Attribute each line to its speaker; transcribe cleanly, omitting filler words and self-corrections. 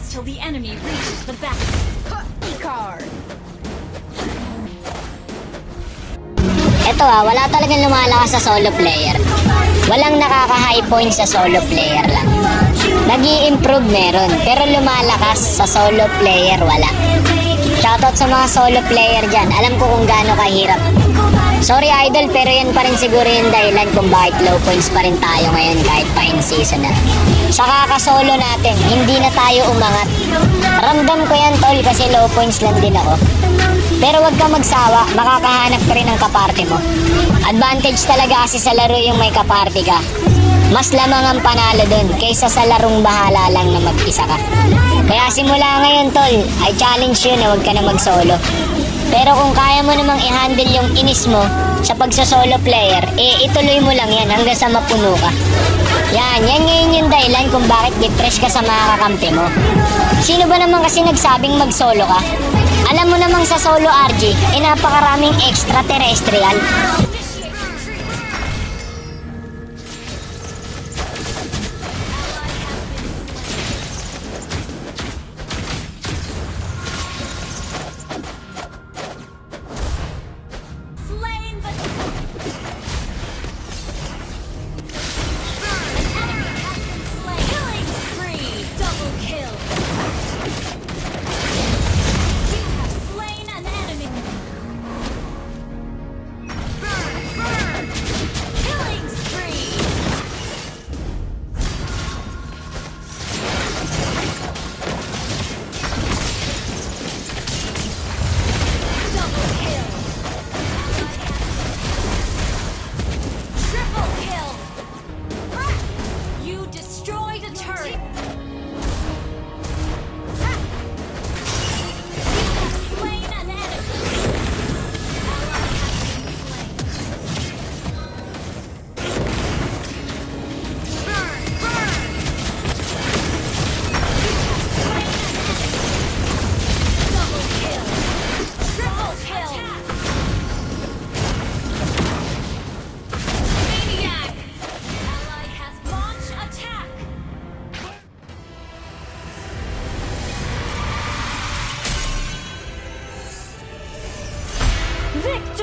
Speaker 1: seconds till the enemy reaches the back. Card.
Speaker 2: Eto wala talagang lumalakas sa solo player. Walang nakaka-high point sa solo player lang. Nag-i-improve meron, pero lumalakas sa solo player wala. Shoutout sa mga solo player dyan. Alam ko kung gaano kahirap. Sorry idol, pero yan pa rin siguro yung dahilan kung bakit low points pa rin tayo ngayon kahit pa in season na. Sa kakasolo natin, hindi na tayo umangat. Ramdam ko yan tol kasi low points lang din ako. Pero wag ka magsawa, makakahanap ka rin ng kaparte mo. Advantage talaga kasi sa laro yung may kaparte ka. Mas lamang ang panalo dun kaysa sa larong bahala lang na mag-isa ka. Kaya simula ngayon tol, I challenge you na wag ka na mag-solo. Pero kung kaya mo namang i-handle yung inis mo sa pagsa-solo player, ituloy mo lang yan hanggang sa mapuno ka. Yan ngayon yung dahilan kung bakit depressed ka sa mga kakampi mo. Sino ba naman kasi nagsabing mag-solo ka? Alam mo namang sa solo RG, napakaraming extraterrestrial.
Speaker 1: Victory!